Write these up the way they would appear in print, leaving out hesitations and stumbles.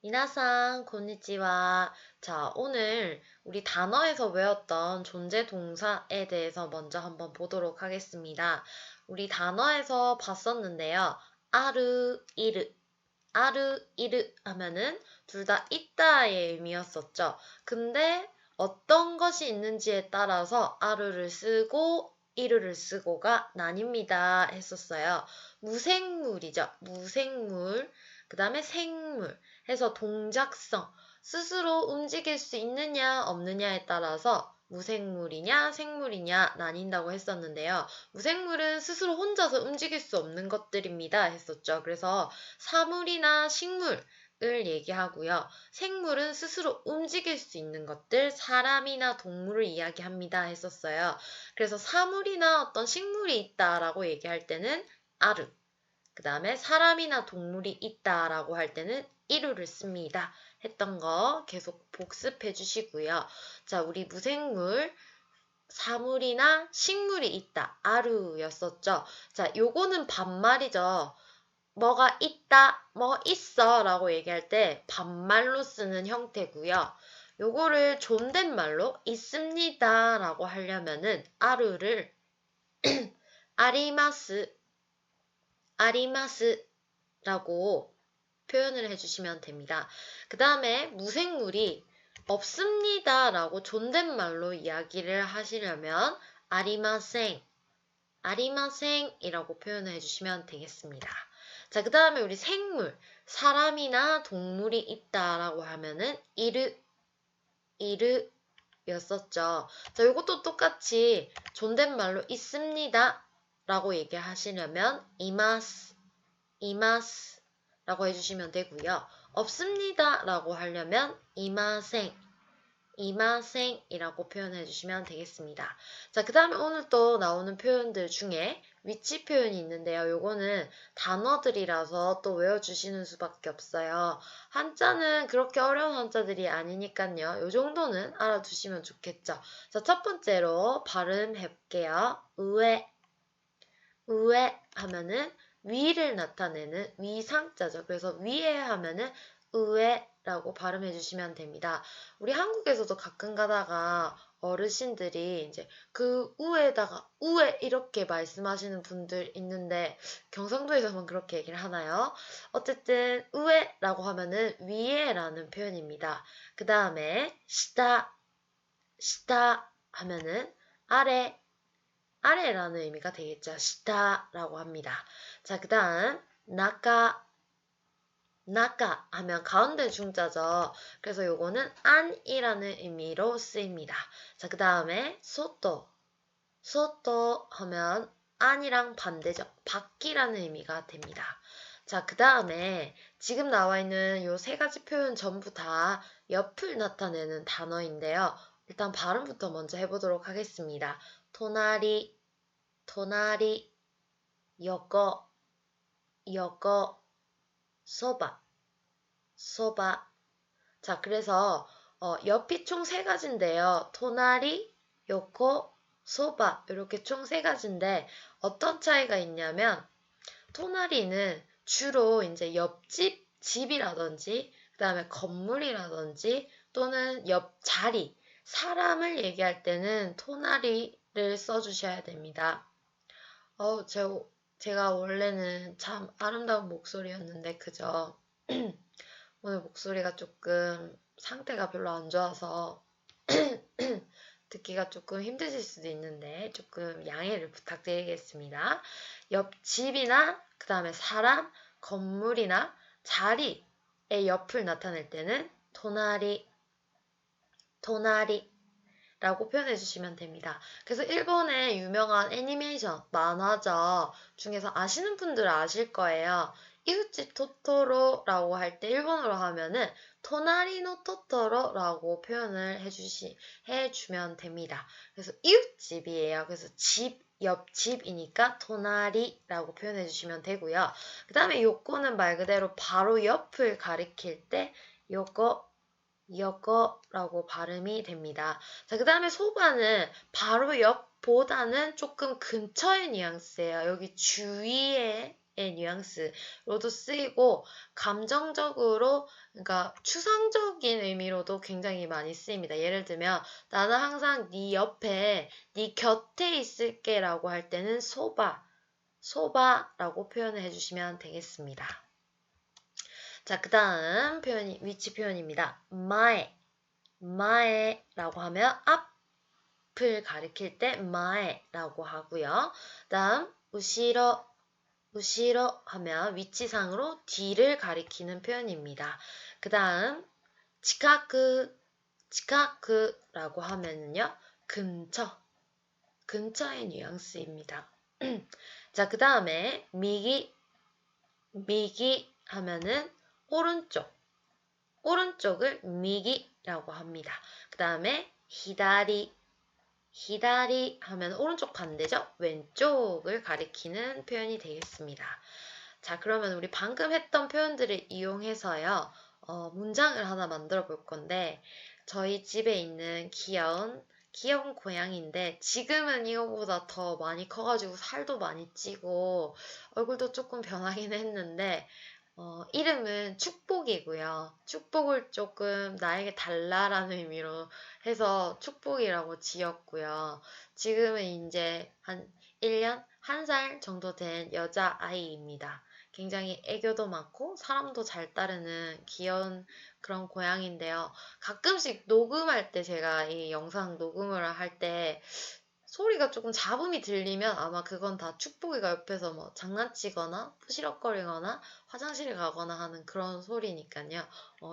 미나상, 곤니치와. 자, 오늘 우리 단어에서 외웠던 존재 동사에 대해서 먼저 한번 보도록 하겠습니다. 우리 단어에서 봤었는데요. 아르, 이르. 아르, 이르 하면은 둘 다 있다의 의미였었죠. 근데 어떤 것이 있는지에 따라서 아르를 쓰고 이르를 쓰고가 나뉩니다 했었어요. 무생물이죠. 무생물. 그 다음에 생물 해서 동작성, 스스로 움직일 수 있느냐 없느냐에 따라서 무생물이냐 생물이냐 나뉜다고 했었는데요. 무생물은 스스로 혼자서 움직일 수 없는 것들입니다 했었죠. 그래서 사물이나 식물을 얘기하고요. 생물은 스스로 움직일 수 있는 것들, 사람이나 동물을 이야기합니다 했었어요. 그래서 사물이나 어떤 식물이 있다라고 얘기할 때는 아르, 그 다음에 사람이나 동물이 있다라고 할 때는 이루를 씁니다. 했던 거 계속 복습해 주시고요. 자, 우리 무생물, 사물이나 식물이 있다. 아루였었죠. 자, 요거는 반말이죠. 뭐가 있다, 뭐 있어 라고 얘기할 때 반말로 쓰는 형태고요. 요거를 존댓말로 있습니다 라고 하려면은 아루를 아리마스, 아리마스 라고 표현을 해주시면 됩니다. 그 다음에 무생물이 없습니다 라고 존댓말로 이야기를 하시려면 아리마생, 아리마생 이라고 표현을 해주시면 되겠습니다. 자, 그 다음에 우리 생물, 사람이나 동물이 있다라고 하면은 이르, 이르 였었죠. 자, 이것도 똑같이 존댓말로 있습니다 라고 얘기하시려면 이마스, 이마스 라고 해주시면 되고요. 없습니다 라고 하려면 이마생, 이마생이라고 표현해 주시면 되겠습니다. 자, 그 다음에 오늘 또 나오는 표현들 중에 위치 표현이 있는데요. 요거는 단어들이라서 또 외워주시는 수밖에 없어요. 한자는 그렇게 어려운 한자들이 아니니까요. 요 정도는 알아두시면 좋겠죠. 자, 첫 번째로 발음해 볼게요. 의외, 의외 하면은 위를 나타내는 위상자죠. 그래서 위에 하면은 의외라고 발음해 주시면 됩니다. 우리 한국에서도 가끔 가다가 어르신들이 이제 그 우에다가 우에 이렇게 말씀하시는 분들 있는데 경상도에서만 그렇게 얘기를 하나요? 어쨌든 우에라고 하면은 위에라는 표현입니다. 그 다음에 시다, 시다 하면은 아래, 아래라는 의미가 되겠죠. 시다라고 합니다. 자, 그 다음 나까, 나까 하면 가운데 중자죠. 그래서 요거는 안이라는 의미로 쓰입니다. 자, 그 다음에 소토, 소토 하면 안이랑 반대죠. 밖이라는 의미가 됩니다. 자, 그 다음에 지금 나와 있는 요 세 가지 표현 전부 다 옆을 나타내는 단어인데요. 일단 발음부터 먼저 해보도록 하겠습니다. 토나리, 토나리, 여거, 여거, 소바, 소바. 자, 그래서 옆이 총 세 가지인데요. 토나리, 요코, 소바 이렇게 총 세 가지인데 어떤 차이가 있냐면 토나리는 주로 이제 옆집, 집이라든지 그다음에 건물이라든지 또는 옆 자리, 사람을 얘기할 때는 토나리를 써주셔야 됩니다. 어, 제가 원래는 참 아름다운 목소리였는데, 그죠? 오늘 목소리가 조금 상태가 별로 안 좋아서 듣기가 조금 힘드실 수도 있는데, 조금 양해를 부탁드리겠습니다. 옆집이나, 그 다음에 사람, 건물이나 자리의 옆을 나타낼 때는 토나리, 토나리, 라고 표현해 주시면 됩니다. 그래서 일본의 유명한 애니메이션, 만화죠. 중에서 아시는 분들은 아실 거예요. 이웃집 토토로라고 할 때 일본어로 하면은 토나리노 토토로라고 표현을 해주면 됩니다. 그래서 이웃집이에요. 그래서 집, 옆집이니까 토나리라고 표현해 주시면 되고요. 그 다음에 요거는 말 그대로 바로 옆을 가리킬 때 요거 여거라고 발음이 됩니다. 자, 그 다음에 소바는 바로 옆보다는 조금 근처의 뉘앙스예요. 여기 주위에 뉘앙스로도 쓰이고 감정적으로 그러니까 추상적인 의미로도 굉장히 많이 쓰입니다. 예를 들면 나는 항상 네 옆에 네 곁에 있을게라고 할 때는 소바라고 표현을 해주시면 되겠습니다. 자, 그 다음 표현이 위치 표현입니다. 마에라고 하면 앞을 가리킬 때 마에라고 하고요. 다음 우시로 하면 위치상으로 뒤를 가리키는 표현입니다. 그 다음 치카크라고 하면은요. 근처의 뉘앙스입니다. 자, 그 다음에 미기 하면은 오른쪽을 미기라고 합니다. 그 다음에 히다리 하면 오른쪽 반대죠? 왼쪽을 가리키는 표현이 되겠습니다. 자, 그러면 우리 방금 했던 표현들을 이용해서요. 문장을 하나 만들어 볼 건데 저희 집에 있는 귀여운 고양이인데 지금은 이거보다 더 많이 커가지고 살도 많이 찌고 얼굴도 조금 변하긴 했는데 이름은 축복이고요. 축복을 조금 나에게 달라라는 의미로 해서 축복이라고 지었고요. 지금은 이제 한 1년, 1살 정도 된 여자아이입니다. 굉장히 애교도 많고 사람도 잘 따르는 귀여운 그런 고양이인데요. 가끔씩 녹음할 때 제가 이 영상 녹음을 할 때 소리가 조금 잡음이 들리면 아마 그건 다 축복이가 옆에서 뭐 장난치거나 푸시럭거리거나 화장실에 가거나 하는 그런 소리니까요.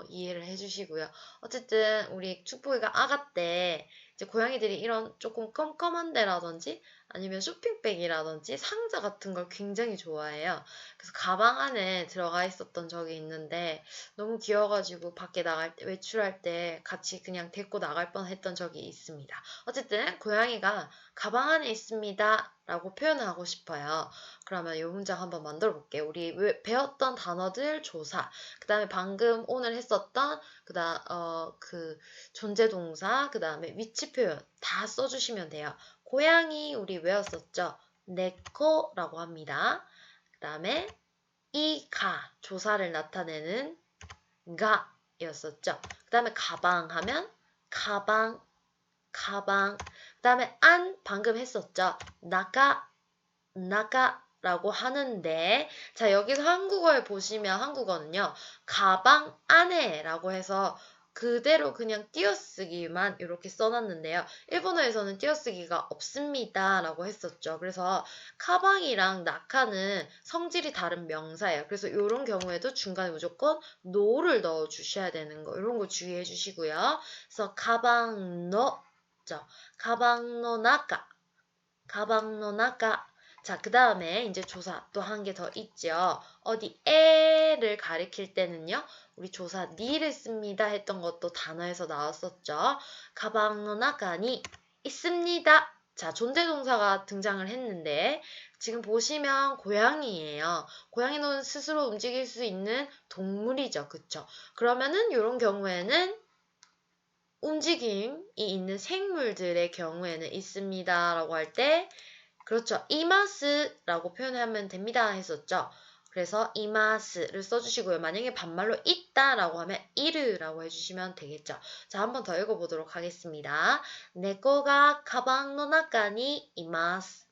이해를 해주시고요. 어쨌든 우리 축복이가 아가 때 이제 고양이들이 이런 조금 껌껌한 데라든지 아니면 쇼핑백이라든지 상자 같은 걸 굉장히 좋아해요. 그래서 가방 안에 들어가 있었던 적이 있는데 너무 귀여워가지고 밖에 나갈 때 외출할 때 같이 그냥 데리고 나갈 뻔했던 적이 있습니다. 어쨌든 고양이가 가방 안에 있습니다 라고 표현을 하고 싶어요. 그러면 이 문장 한번 만들어 볼게요. 우리 배웠던 단어들 조사, 그 다음에 방금 오늘 했었던 그 존재동사, 그 다음에 위치 표현 다 써주시면 돼요. 고양이 우리 외웠었죠? 네코라고 합니다. 그 다음에 조사를 나타내는 가였었죠. 그 다음에 가방 하면 가방. 그 다음에 방금 했었죠. 나가라고 하는데 자, 여기서 한국어에 보시면 한국어는요. 가방 안에라고 해서 그대로 그냥 띄어쓰기만 이렇게 써놨는데요. 일본어에서는 띄어쓰기가 없습니다 라고 했었죠. 그래서 가방이랑 나카는 성질이 다른 명사예요. 그래서 이런 경우에도 중간에 무조건 노를 넣어 주셔야 되는 거 이런 거 주의해 주시고요. 그래서 가방노 나카. 자, 그 다음에 이제 조사 또 한 개 더 있죠. 어디 에를 가리킬 때는요. 우리 조사 니를 씁니다 했던 것도 단어에서 나왔었죠. 가방노 나카니 있습니다. 자, 존재동사가 등장을 했는데 지금 보시면 고양이예요. 고양이는 스스로 움직일 수 있는 동물이죠. 그쵸? 그러면은 이런 경우에는 움직임이 있는 생물들의 경우에는 있습니다 라고 할 때 그렇죠. 이마스라고 표현하면 됩니다 했었죠. 그래서 이마스를 써주시고요. 만약에 반말로 있다라고 하면 이르라고 해주시면 되겠죠. 자, 한번 더 읽어보도록 하겠습니다. 네코가 가방 노 나카니 이마스.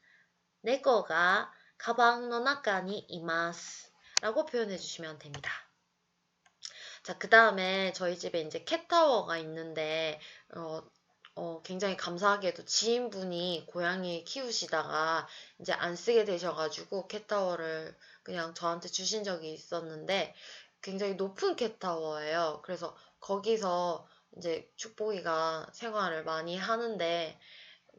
네코가 가방 노 나카니 이마스 라고 표현해 주시면 됩니다. 자, 그 다음에 저희 집에 이제 캣타워가 있는데, 굉장히 감사하게도 지인분이 고양이 키우시다가 이제 안 쓰게 되셔가지고 캣타워를 그냥 저한테 주신 적이 있었는데, 굉장히 높은 캣타워예요. 그래서 거기서 이제 축복이가 생활을 많이 하는데,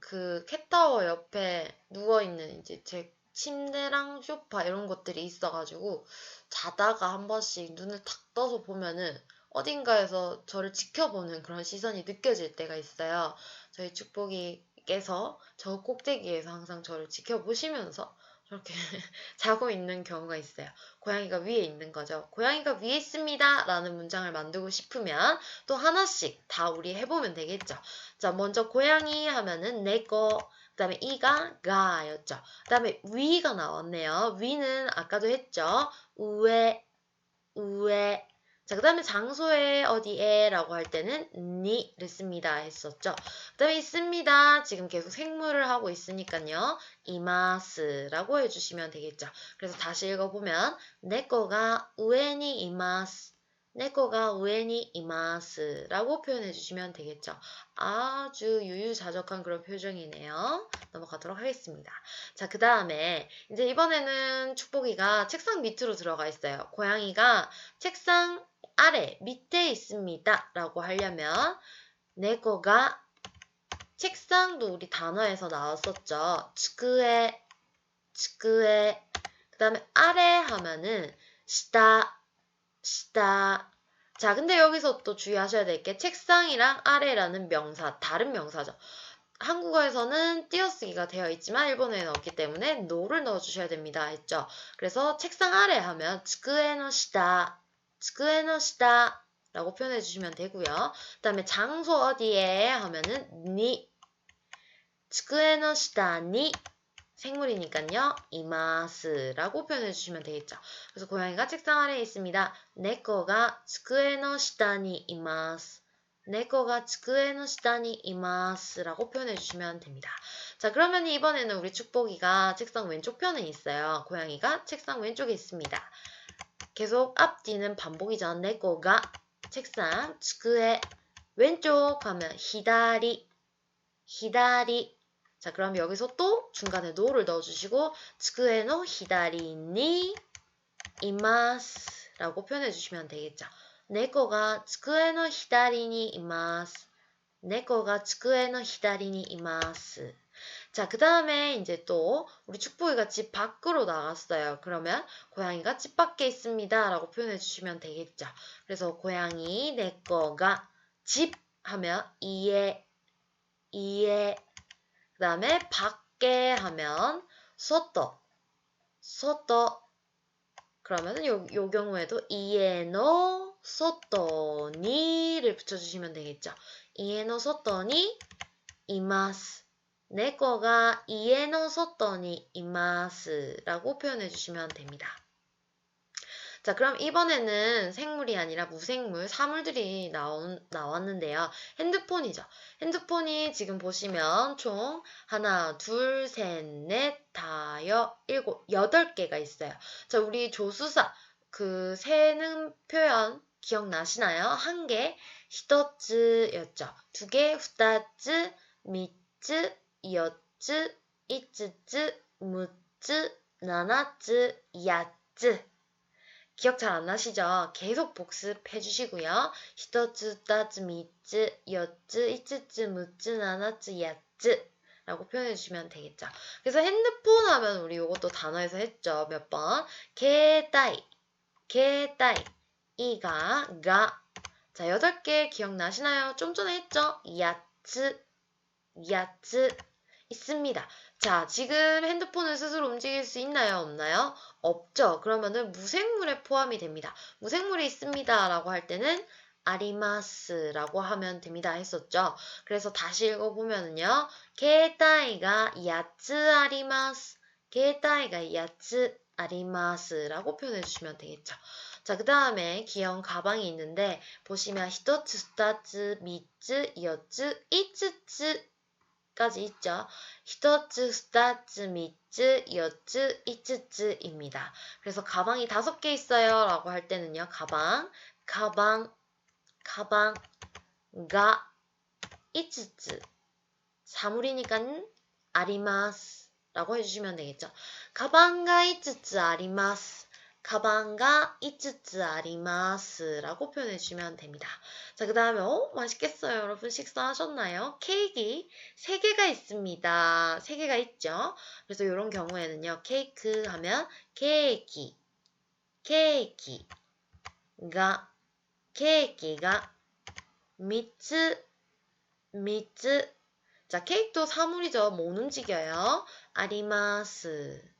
그 캣타워 옆에 누워있는 이제 제 침대랑 소파 이런 것들이 있어가지고 자다가 한 번씩 눈을 탁 떠서 보면은 어딘가에서 저를 지켜보는 그런 시선이 느껴질 때가 있어요. 저희 축복이께서 저 꼭대기에서 항상 저를 지켜보시면서 저렇게 자고 있는 경우가 있어요. 고양이가 위에 있는 거죠. 고양이가 위에 있습니다 라는 문장을 만들고 싶으면 또 하나씩 다 우리 해보면 되겠죠. 자, 먼저 고양이 하면은 네코, 그 다음에 이가 가였죠. 그 다음에 위가 나왔네요. 위는 아까도 했죠. 우에, 우에. 자, 그 다음에 장소에 어디에 라고 할 때는 니를 씁니다 했었죠. 그 다음에 있습니다. 지금 계속 생물을 하고 있으니까요. 이마스라고 해주시면 되겠죠. 그래서 다시 읽어보면 네코가 우에니 이마스, 네코가 우에니 이마스라고 표현해 주시면 되겠죠. 아주 유유자적한 그런 표정이네요. 넘어가도록 하겠습니다. 자, 그 다음에 이제 이번에는 축복이가 책상 밑으로 들어가 있어요. 고양이가 책상 아래 밑에 있습니다 라고 하려면 네코가 책상도 우리 단어에서 나왔었죠. 츠쿠에, 츠쿠에. 그 다음에 아래 하면은 시다, 시다. 자, 근데 여기서 또 주의하셔야 될 게 책상이랑 아래라는 명사, 다른 명사죠. 한국어에서는 띄어쓰기가 되어 있지만 일본어에는 없기 때문에 노를 넣어주셔야 됩니다 했죠. 그래서 책상 아래 하면 츠쿠에노 시다, 츠쿠에노 시다 라고 표현해 주시면 되고요. 그 다음에 장소 어디에 하면은 니, 츠쿠에노 시다 니 생물이니까요. 이마스라고 표현해 주시면 되겠죠. 그래서 고양이가 책상 아래에 있습니다. 네코가 츠쿠에노 시다니 이마스. 네코가 츠쿠에노 시다니 이마스라고 표현해 주시면 됩니다. 자, 그러면 이번에는 우리 축복이가 책상 왼쪽 편에 있어요. 고양이가 책상 왼쪽에 있습니다. 계속 앞뒤는 반복이죠. 네코가 책상, 츠쿠에 왼쪽 하면 히다리, 히다리. 자, 그럼 여기서 또 중간에 노를 넣어주시고 츠쿠에노 히다리니 이마스 라고 표현해 주시면 되겠죠. 네코가 츠쿠에노 히다리니 이마스. 네코가 츠쿠에노 히다리니 이마스. 자, 그 다음에 이제 또 우리 축복이가 집 밖으로 나갔어요. 그러면 고양이가 집 밖에 있습니다 라고 표현해 주시면 되겠죠. 그래서 고양이 네코가 집 하면 이에, 이에. 그 다음에 밖에 하면 소토, 소토. 그러면 요 경우에도 이에노 소토니를 붙여주시면 되겠죠. 이에노 소토니 이마스. 네코가 이에노 소토니 이마스라고 표현해 주시면 됩니다. 자, 그럼 이번에는 생물이 아니라 무생물, 사물들이 나왔는데요. 핸드폰이죠. 핸드폰이 지금 보시면 총 하나, 둘, 셋, 넷, 다섯, 일곱, 8개가 있어요. 자, 우리 조수사, 그 세는 표현 기억나시나요? 한 개, 히토츠였죠. 두 개, 후타츠, 미츠, 여츠, 이츠츠, 무츠, 나나츠, 야츠. 기억 잘 안 나시죠? 계속 복습해 주시고요. 히토츠, 따츠, 미츠, 여츠, 이츠츠, 무츠, 나나츠, 야츠 라고 표현해 주시면 되겠죠. 그래서 핸드폰 하면 우리 이것도 단어에서 했죠. 몇 번? 게다이, 게다이, 이가, 가. 자, 8개 기억나시나요? 좀 전에 했죠? 야츠, 야츠. 있습니다. 자, 지금 핸드폰을 스스로 움직일 수 있나요? 없나요? 없죠. 그러면은 무생물에 포함이 됩니다. 무생물이 있습니다. 라고 할 때는 아리마스라고 하면 됩니다. 했었죠. 그래서 다시 읽어보면은요. 게타이가 야츠 아리마스. 게타이가 야츠 아리마스라고 표현해 주시면 되겠죠. 자, 그 다음에 귀여운 가방이 있는데 보시면 히토츠, 스타츠, 미츠, 여츠, 이츠츠 까지 있죠. 히토츠, 스타츠, 미츠, 여츠, 이츠츠입니다. 그래서 가방이 5개 있어요 라고 할 때는요. 가방, 가방, 가방, 가, 이츠츠. 사물이니까 아리마스 라고 해주시면 되겠죠. 가방가 이츠츠 아리마스. 가방가 이츠츠 아리마스 라고 표현해 주시면 됩니다. 자, 그 다음에 맛있겠어요. 여러분 식사하셨나요? 케이크 3개가 있습니다. 3개가 있죠. 그래서 이런 경우에는요. 케이크 하면 케이크, 케이크가, 케이크가, 미츠, 미츠. 자, 케이크도 사물이죠. 못 움직여요. 아리마스.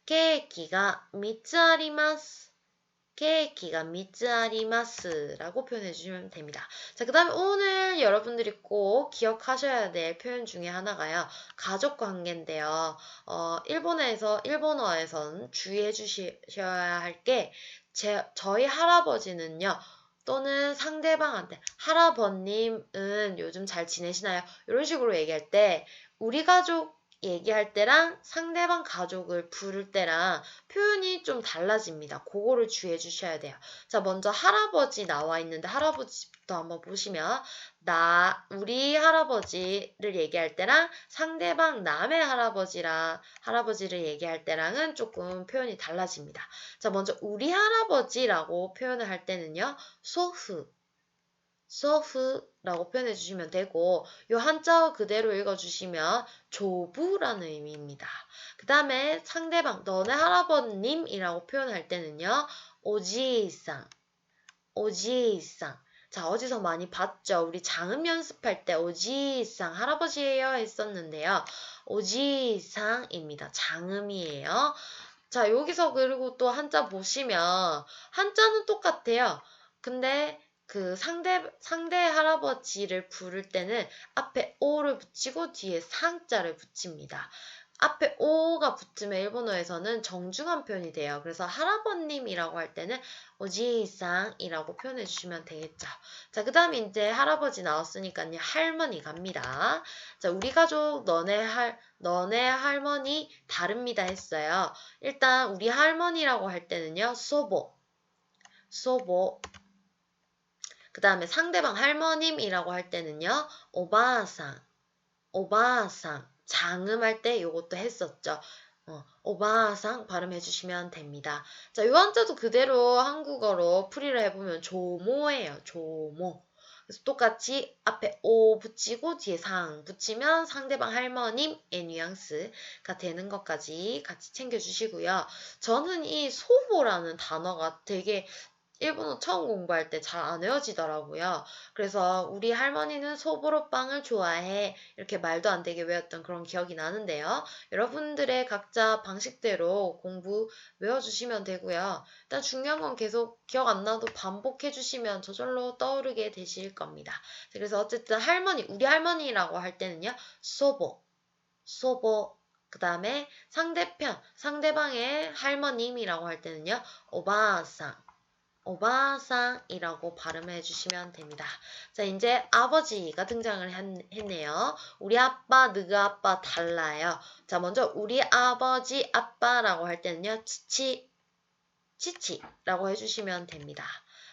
케이크가 3つあります. 케이키가 3つあります라고 표현해 주시면 됩니다. 자, 그 다음에 오늘 여러분들이 꼭 기억하셔야 될 표현 중에 하나가요. 가족 관계인데요. 일본어에선 주의해 주셔야 할 게, 저희 할아버지는요, 또는 상대방한테, 할아버님은 요즘 잘 지내시나요? 이런 식으로 얘기할 때, 우리 가족 얘기할 때랑 상대방 가족을 부를 때랑 표현이 좀 달라집니다. 그거를 주의해 주셔야 돼요. 자, 먼저 할아버지 나와 있는데 할아버지부터 한번 보시면 우리 할아버지를 얘기할 때랑 상대방 남의 할아버지를 얘기할 때랑은 조금 표현이 달라집니다. 자, 먼저 우리 할아버지라고 표현을 할 때는요. 소프라고 표현해 주시면 되고 요 한자어 그대로 읽어주시면 조부라는 의미입니다. 그 다음에 상대방 너네 할아버님이라고 표현할 때는요. 오지상. 자, 어디서 많이 봤죠? 우리 장음 연습할 때 오지상 할아버지예요 했었는데요. 오지상입니다. 장음이에요. 자, 여기서 그리고 또 한자 보시면 한자는 똑같아요. 근데 그 상대 할아버지를 부를 때는 앞에 오를 붙이고 뒤에 상자를 붙입니다. 앞에 오가 붙으면 일본어에서는 정중한 표현이 돼요. 그래서 할아버님이라고 할 때는 오지상이라고 표현해 주시면 되겠죠. 자, 그 다음에 이제 할아버지 나왔으니까요. 할머니 갑니다. 자, 우리 가족 너네 할머니 다릅니다 했어요. 일단 우리 할머니라고 할 때는요. 소보. 그 다음에 상대방 할머님이라고 할 때는요. 오바상. 장음할 때 요것도 했었죠. 오바상 발음해 주시면 됩니다. 자, 요 한자도 그대로 한국어로 풀이를 해보면 조모예요. 조모. 그래서 똑같이 앞에 오 붙이고 뒤에 상 붙이면 상대방 할머님의 뉘앙스가 되는 것까지 같이 챙겨주시고요. 저는 이 소보라는 단어가 되게 일본어 처음 공부할 때 잘 안 외워지더라고요. 그래서 우리 할머니는 소보로빵을 좋아해. 이렇게 말도 안 되게 외웠던 그런 기억이 나는데요. 여러분들의 각자 방식대로 공부 외워주시면 되고요. 일단 중요한 건 계속 기억 안 나도 반복해 주시면 저절로 떠오르게 되실 겁니다. 그래서 어쨌든 우리 할머니라고 할 때는요. 소보. 그 다음에 상대방의 할머님이라고 할 때는요. 오바상이라고 발음해 주시면 됩니다. 자, 이제 아버지가 등장을 했네요. 우리 아빠, 너희 아빠 달라요. 자, 먼저 우리 아버지, 아빠라고 할 때는요. 치치라고 해주시면 됩니다.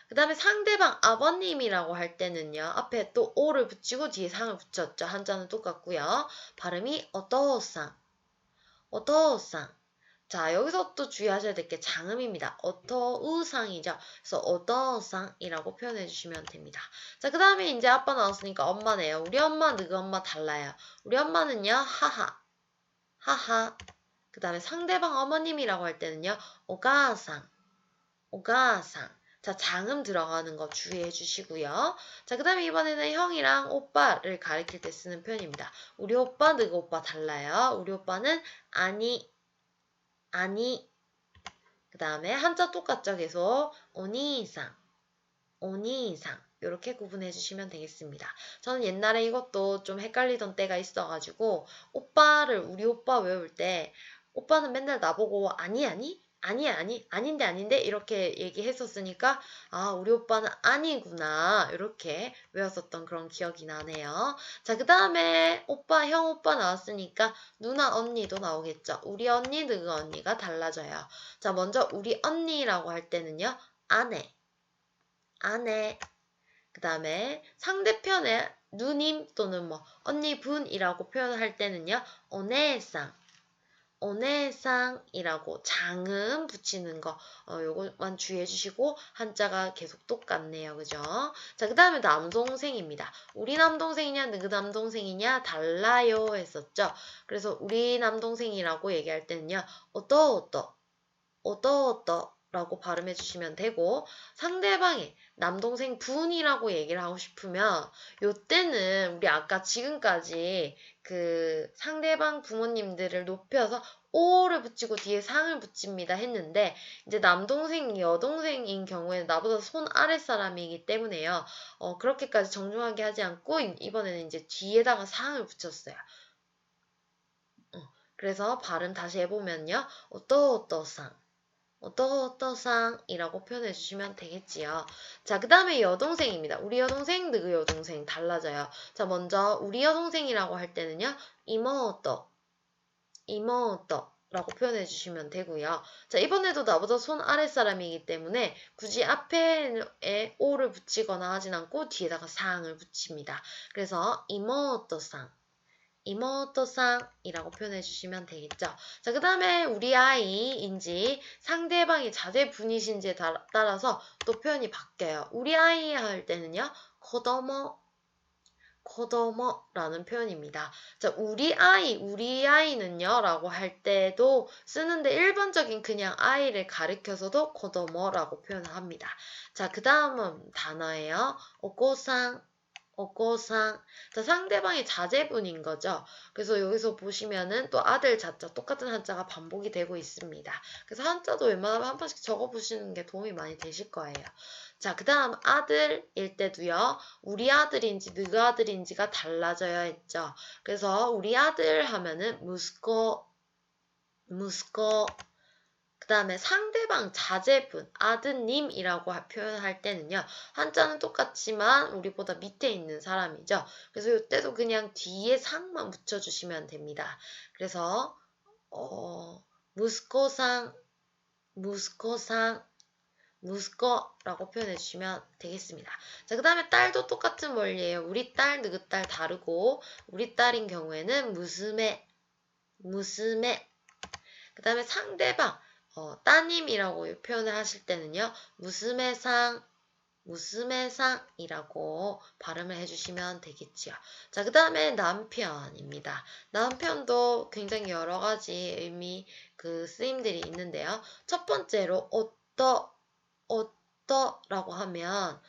그 다음에 상대방 아버님이라고 할 때는요. 앞에 또 오를 붙이고 뒤에 상을 붙였죠. 한자는 똑같고요. 발음이 오토상. 자, 여기서 또 주의하셔야 될 게 장음입니다. 어떠우상이죠. 그래서 어떠상이라고 표현해 주시면 됩니다. 자, 그 다음에 이제 아빠 나왔으니까 엄마네요. 우리 엄마, 너희 엄마 달라요. 우리 엄마는요, 하하. 그 다음에 상대방 어머님이라고 할 때는요, 오가상. 자, 장음 들어가는 거 주의해 주시고요. 자, 그 다음에 이번에는 형이랑 오빠를 가리킬 때 쓰는 표현입니다. 우리 오빠, 너희 오빠 달라요. 우리 오빠는 아니. 그 다음에 한자 똑같죠? 계속 오니상 이렇게 구분해 주시면 되겠습니다. 저는 옛날에 이것도 좀 헷갈리던 때가 있어가지고 우리 오빠 외울 때 오빠는 맨날 나보고 아닌데 이렇게 얘기했었으니까 우리 오빠는 아니구나 이렇게 외웠었던 그런 기억이 나네요. 자, 그 다음에 형 오빠 나왔으니까 누나 언니도 나오겠죠. 우리 언니 너희 언니가 달라져요. 자, 먼저 우리 언니라고 할 때는요. 아내 그 다음에 상대편에 누님 또는 언니 분이라고 표현할 때는요. 오네상이라고 장음 붙이는 거 요것만 주의해 주시고 한자가 계속 똑같네요. 그죠? 자, 그 다음에 남동생입니다. 우리 남동생이냐 너희 남동생이냐 달라요 했었죠. 그래서 우리 남동생이라고 얘기할 때는요. 어떠 라고 발음해 주시면 되고, 상대방의 남동생 분이라고 얘기를 하고 싶으면 요때는 우리 아까 지금까지 그 상대방 부모님들을 높여서 오를 붙이고 뒤에 상을 붙입니다 했는데, 이제 남동생, 여동생인 경우에는 나보다 손 아래 사람이기 때문에요. 그렇게까지 정중하게 하지 않고 이번에는 이제 뒤에다가 상을 붙였어요. 그래서 발음 다시 해보면요. 어떠어떠상, 어떠어떠상이라고 표현해 주시면 되겠지요. 자, 그 다음에 여동생입니다. 우리 여동생, 너희 여동생 달라져요. 자, 먼저 우리 여동생이라고 할 때는요. 이모어떠, 이모어떠 라고 표현해 주시면 되고요. 자, 이번에도 나보다 손 아래 사람이기 때문에 굳이 앞에 오를 붙이거나 하진 않고 뒤에다가 상을 붙입니다. 그래서 이모어떠상, 이모토상이라고 표현해 주시면 되겠죠. 자, 그 다음에 우리 아이인지 상대방이 자제분이신지에 따라서 또 표현이 바뀌어요. 우리 아이 할 때는요, 코도모, 코도모라는 표현입니다. 자, 우리 아이는요, 라고 할 때도 쓰는데 일반적인 그냥 아이를 가리켜서도 코도모라고 표현을 합니다. 자, 그 다음은 단어예요. 오코상, 어고상. 자, 상대방이 자제분인 거죠. 그래서 여기서 보시면은 또 아들 자자 똑같은 한자가 반복이 되고 있습니다. 그래서 한자도 웬만하면 한 번씩 적어보시는 게 도움이 많이 되실 거예요. 자, 그 다음 아들일 때도요. 우리 아들인지 너희 아들인지가 달라져야 했죠. 그래서 우리 아들 하면은 무스코, 무스코. 그 다음에 상대방 자제분, 아드님이라고 표현할 때는요. 한자는 똑같지만 우리보다 밑에 있는 사람이죠. 그래서 이때도 그냥 뒤에 상만 붙여주시면 됩니다. 그래서 무스코상, 무스코상, 무스코라고 표현해 주시면 되겠습니다. 자, 그 다음에 딸도 똑같은 원리예요. 우리 딸, 너희 딸 다르고 우리 딸인 경우에는 무스메, 무스메. 그 다음에 상대방 따님이라고 표현을 하실 때는요, 무스메상이라고 발음을 해주시면 되겠지요. 자, 그 다음에 남편입니다. 남편도 굉장히 여러 가지 의미, 쓰임들이 있는데요. 첫 번째로, 어떠라고 하면,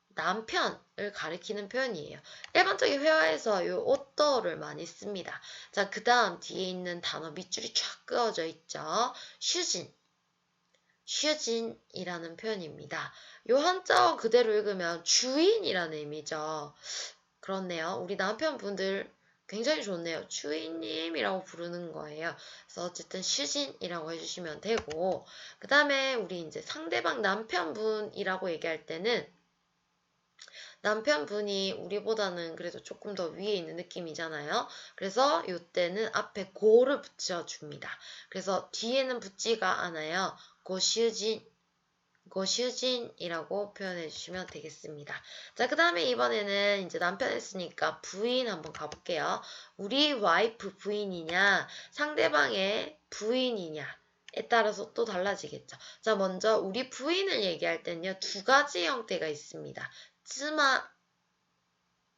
남편을 가리키는 표현이에요. 일반적인 회화에서 이 어떠를 많이 씁니다. 자, 그 다음 뒤에 있는 단어 밑줄이 쫙 그어져 있죠. 슈진이라는 표현입니다. 이 한자어 그대로 읽으면 주인이라는 의미죠. 그렇네요. 우리 남편분들 굉장히 좋네요. 주인님이라고 부르는 거예요. 그래서 어쨌든 슈진이라고 해주시면 되고, 그 다음에 우리 이제 상대방 남편분이라고 얘기할 때는 남편분이 우리보다는 그래도 조금 더 위에 있는 느낌이잖아요. 그래서 이때는 앞에 고를 붙여줍니다. 그래서 뒤에는 붙지가 않아요. 고슈진이라고 표현해 주시면 되겠습니다. 자, 그 다음에 이번에는 이제 남편 했으니까 부인 한번 가볼게요. 우리 와이프 부인이냐, 상대방의 부인이냐에 따라서 또 달라지겠죠. 자, 먼저 우리 부인을 얘기할 때는요, 두 가지 형태가 있습니다.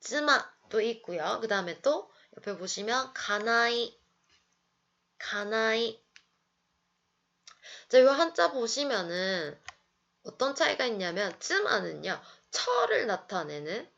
쯔마도 있고요. 그 다음에 또 옆에 보시면 가나이. 자, 이 한자 보시면은 어떤 차이가 있냐면 쯔마는요. 철을 나타내는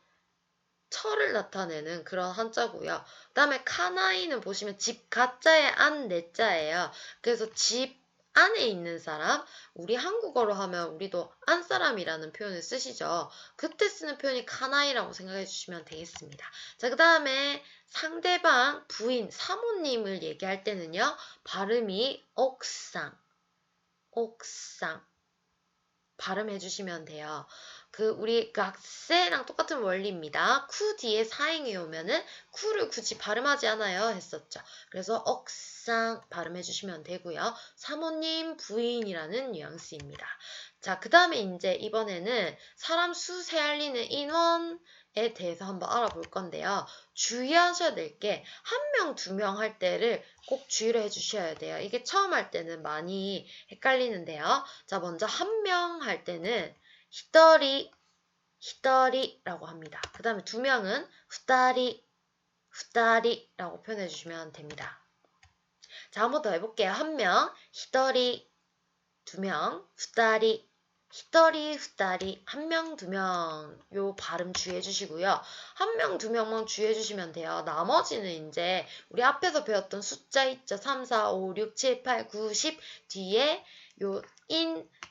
그런 한자고요. 그 다음에 카나이는 보시면 집 가자에 안 내자예요. 그래서 집 안에 있는 사람, 우리 한국어로 하면 우리도 안 사람이라는 표현을 쓰시죠. 그때 쓰는 표현이 카나이라고 생각해 주시면 되겠습니다. 자, 그 다음에 상대방 부인, 사모님을 얘기할 때는요. 발음이 옥상 발음해 주시면 돼요. 우리 학세랑 똑같은 원리입니다. 쿠 뒤에 사행이 오면은 쿠를 굳이 발음하지 않아요 했었죠. 그래서 억상 발음해 주시면 되고요. 사모님, 부인이라는 뉘앙스입니다. 자, 그 다음에 이제 이번에는 사람 수 세알리는 인원에 대해서 한번 알아볼 건데요. 주의하셔야 될 게 한 명, 두 명 할 때를 꼭 주의를 해주셔야 돼요. 이게 처음 할 때는 많이 헷갈리는데요. 자, 먼저 한 명 할 때는 히더리라고 합니다. 그 다음에 두 명은 후다리라고 표현해 주시면 됩니다. 자, 한 번 더 해볼게요. 한 명, 히더리, 두 명, 후다리, 히터리, 후다리, 한 명, 두 명, 요 발음 주의해 주시고요. 한 명, 두 명만 주의해 주시면 돼요. 나머지는 이제 우리 앞에서 배웠던 숫자 있죠? 3, 4, 5, 6, 7, 8, 9, 10 뒤에 요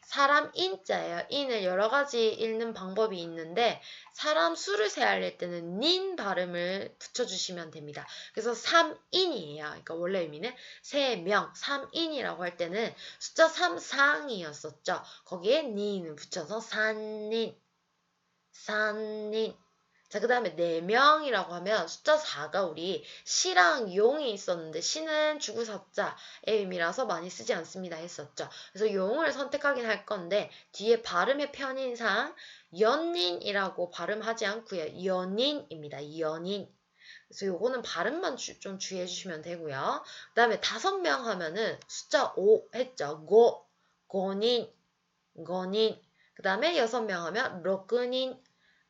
사람 인자예요. 인을 여러 가지 읽는 방법이 있는데 사람 수를 세알릴 때는 닌 발음을 붙여주시면 됩니다. 그래서 3인이에요. 그러니까 원래 의미는 3명, 3인이라고 할 때는 숫자 3, 4이었었죠. 거기에 닌을 붙여서 산닌, 산닌. 자, 그 다음에 4명이라고 하면 숫자 4가 우리 시랑 용이 있었는데 시는 주구사자의 의미라서 많이 쓰지 않습니다 했었죠. 그래서 용을 선택하긴 할 건데 뒤에 발음의 편인상 연인이라고 발음하지 않고요. 연인입니다. 연인. 그래서 요거는 발음만 좀 주의해 주시면 되고요. 그 다음에 5명 하면은 숫자 5 했죠. 고닌, 고닌. 그 다음에 6명 하면 로끈인,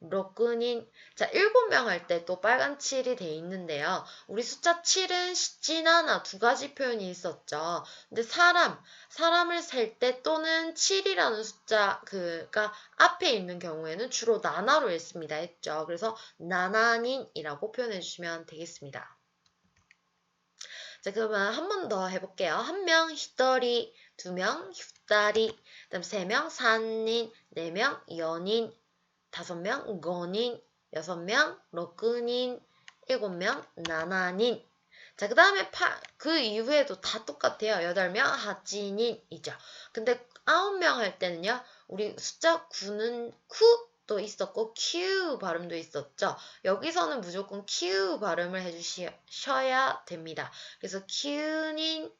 로끈인. 자, 7명 할 때 또 빨간 칠이 돼 있는데요. 우리 숫자 7은 십지나나 두 가지 표현이 있었죠. 근데 사람을 셀 때 또는 7이라는 숫자가 앞에 있는 경우에는 주로 나나로 읽습니다 했죠. 그래서 나나닌이라고 표현해 주시면 되겠습니다. 자, 그러면 한 번 더 해볼게요. 한 명, 히터리, 2명, 휴다리, 그 다음 3명, 산닌, 4명, 연인, 5명, 거닌, 6명, 로끈인, 7명, 나나닌. 자, 그 다음에 그 이후에도 다 똑같아요. 8명, 하찌닌이죠. 근데 9명 할 때는요, 우리 숫자 9는 쿠도 있었고, q 발음도 있었죠. 여기서는 무조건 q 발음을 해주셔야 됩니다. 그래서 큐닌,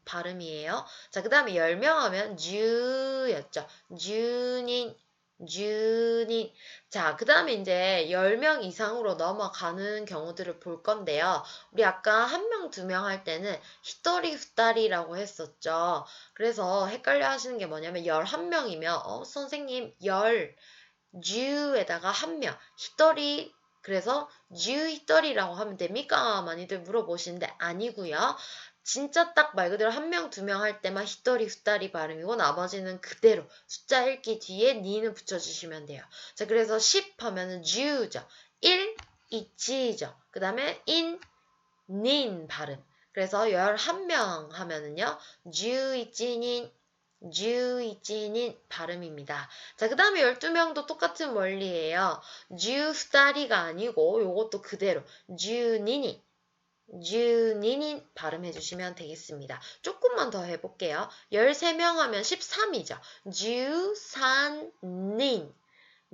발음이에요. 자, 그 다음에 10명 하면 주였죠. 주닌, 주닌. 자, 그 다음에 이제 10명 이상으로 넘어가는 경우들을 볼 건데요. 우리 아까 1명, 2명 할 때는 히토리, 후다리라고 했었죠. 그래서 헷갈려 하시는 게 뭐냐면 11명이면 선생님 주에다가 1명, 히토리 그래서 주 히토리라고 하면 됩니까? 많이들 물어보시는데 아니고요. 진짜 딱 말 그대로 1명, 2명 할 때만 히토리, 후다리 발음이고 나머지는 그대로 숫자 읽기 뒤에 니는 붙여주시면 돼요. 자, 그래서 10 하면은 주죠. 1, 이치죠. 그 다음에 닌 발음. 그래서 11명 하면은요. 주이찌닌, 주이찌닌 발음입니다. 자, 그 다음에 12명도 똑같은 원리예요. 주후다리가 아니고 요것도 그대로 주니니 주니닌 발음해 주시면 되겠습니다. 조금만 더 해볼게요. 13명 하면 13이죠. 주산닌,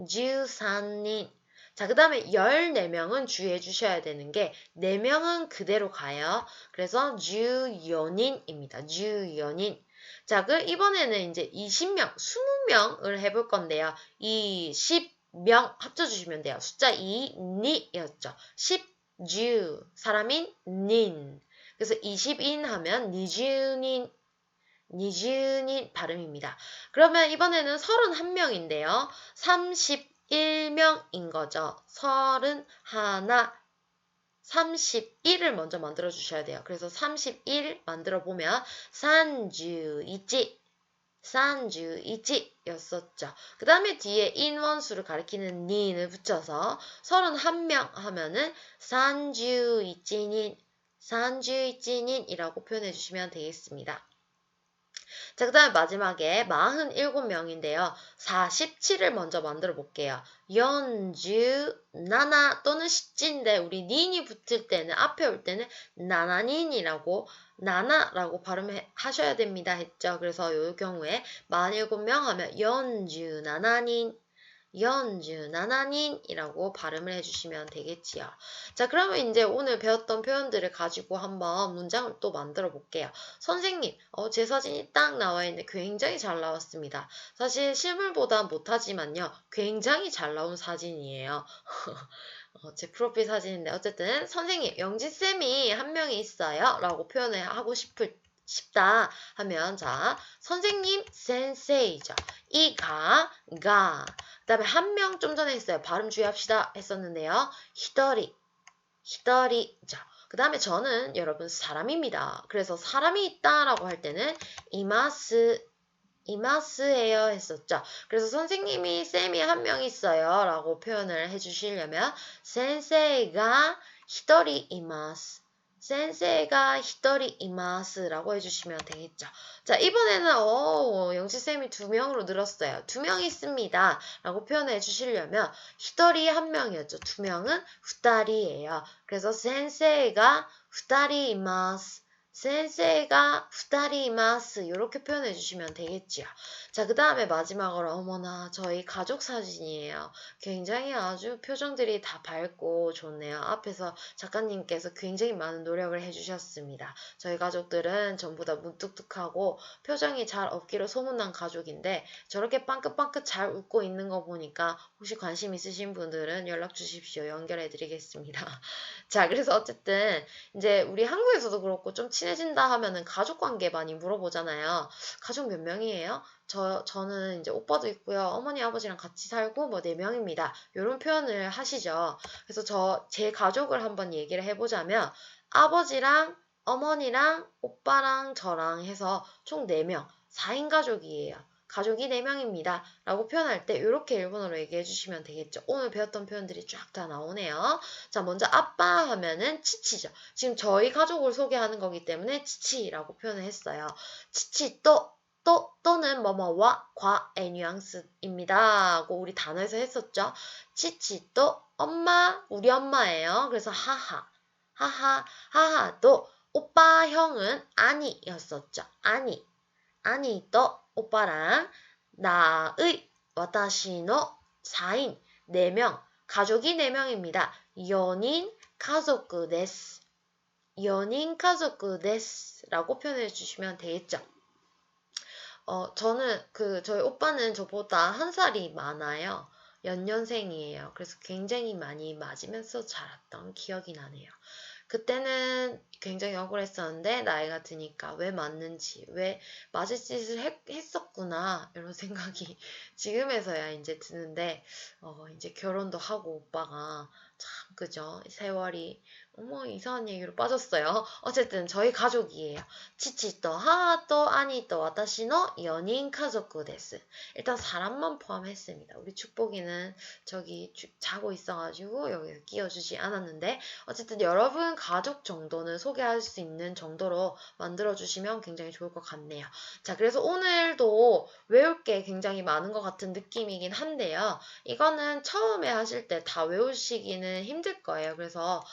주산닌. 자, 그 다음에 14명은 주의해 주셔야 되는 게 4명은 그대로 가요. 그래서 주연인입니다. 주연인. 자, 이번에는 이제 20명, 20명을 해볼 건데요. 20명 합쳐주시면 돼요. 숫자 2, 니였죠. 10주, 사람인 닌. 그래서 20인 하면 니주닌, 니주닌 발음입니다. 그러면 이번에는 31명인데요. 31명인 거죠. 31, 31을 먼저 만들어 주셔야 돼요. 그래서 31 만들어 보면 산주이지, 산주이지였었죠. 그 다음에 뒤에 인원수를 가리키는 니를 붙여서 31명 하면은 산주이지닌, 산주이지닌이라고 표현해 주시면 되겠습니다. 자, 그 다음에 마지막에 47명인데요. 47을 먼저 만들어 볼게요. 연주, 나나 또는 십지인데 우리 닌이 붙을 때는 앞에 올 때는 나나닌이라고 나나라고 발음하셔야 됩니다 했죠. 그래서 이 경우에 47명 하면 연주, 나나닌 연주, 나나닌이라고 발음을 해주시면 되겠지요. 자, 그러면 이제 오늘 배웠던 표현들을 가지고 한번 문장을 또 만들어 볼게요. 선생님, 제 사진이 딱 나와 있는데 굉장히 잘 나왔습니다. 사실 실물보다 못하지만요. 굉장히 잘 나온 사진이에요. 제 프로필 사진인데 어쨌든 선생님, 영지쌤이 한 명이 있어요. 라고 표현을 하고 싶다 하면 자, 선생님 센세이죠. 가. 그 다음에 한 명 좀 전에 했어요. 발음 주의합시다 했었는데요. 히더리, 히더리죠. 그 다음에 저는 여러분 사람입니다. 그래서 사람이 있다라고 할 때는 이마스 이마스예요 했었죠. 그래서 선생님이 쌤이 한 명 있어요 라고 표현을 해주시려면 센세이가 히토리 이마스 센세이가 히토리 이마스라고 해주시면 되겠죠. 자, 이번에는 영지쌤이 2명으로 늘었어요. 2명 있습니다 라고 표현해 주시려면 히토리 한 명이었죠. 2명은 후다리예요. 그래서 센세이가 후다리 이마스 센세이가 후다리 이마스 이렇게 표현해 주시면 되겠지요. 자, 그 다음에 마지막으로 어머나 저희 가족 사진이에요. 굉장히 아주 표정들이 다 밝고 좋네요. 앞에서 작가님께서 굉장히 많은 노력을 해주셨습니다. 저희 가족들은 전부 다 무뚝뚝하고 표정이 잘 없기로 소문난 가족인데 저렇게 빵긋빵긋 잘 웃고 있는 거 보니까 혹시 관심 있으신 분들은 연락 주십시오. 연결해 드리겠습니다. 자, 그래서 어쨌든 이제 우리 한국에서도 그렇고 좀 친해진다 하면은 가족 관계 많이 물어보잖아요. 가족 몇 명이에요? 저는 이제 오빠도 있고요. 어머니, 아버지랑 같이 살고 뭐 4명입니다. 이런 표현을 하시죠. 그래서 제 가족을 한번 얘기를 해보자면 아버지랑 어머니랑 오빠랑 저랑 해서 총 4명, 4인 가족이에요. 가족이 4명입니다. 라고 표현할 때 이렇게 일본어로 얘기해 주시면 되겠죠. 오늘 배웠던 표현들이 쫙 다 나오네요. 자, 먼저 아빠 하면은 치치죠. 지금 저희 가족을 소개하는 거기 때문에 치치라고 표현을 했어요. 치치 또는 뭐뭐와 과의 뉘앙스입니다. 하고 우리 단어에서 했었죠. 치치 또 엄마, 우리 엄마예요. 그래서 하하 또 오빠 형은 아니였었죠. 아니 또 오빠랑 나의 와타시노 4인 4명 가족이 4명입니다. 연인 가족 데스 연인 가족 데스라고 표현해 주시면 되겠죠. 저는 저희 오빠는 저보다 1살이 많아요. 연년생이에요. 그래서 굉장히 많이 맞으면서 자랐던 기억이 나네요. 그때는 굉장히 억울했었는데 나이가 드니까 왜 맞는지 왜 맞을 짓을 했었구나 이런 생각이 지금에서야 이제 드는데 이제 결혼도 하고 오빠가 참 그죠 세월이 이상한 얘기로 빠졌어요. 어쨌든 저희 가족이에요. 치치또 하하또 아니또 와타시노 연인 가족 데스. 일단 사람만 포함했습니다. 우리 축복이는 저기 자고 있어가지고 여기서 끼워주지 않았는데 어쨌든 여러분 가족 정도는 소개할 수 있는 정도로 만들어주시면 굉장히 좋을 것 같네요. 자, 그래서 오늘도 외울 게 굉장히 많은 것 같은 느낌이긴 한데요. 이거는 처음에 하실 때 다 외우시기는 힘들 거예요. 그래서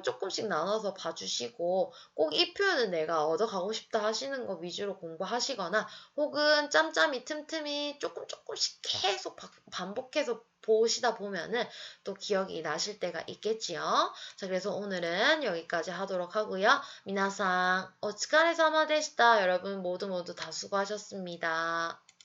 조금씩 나눠서 봐주시고 꼭 이 표현은 내가 얻어가고 싶다 하시는 거 위주로 공부하시거나 혹은 짬짬이 틈틈이 조금씩 계속 반복해서 보시다 보면은 또 기억이 나실 때가 있겠지요. 자, 그래서 오늘은 여기까지 하도록 하고요. 미나상 오츠카레사마 데시타. 여러분 모두 다 수고하셨습니다.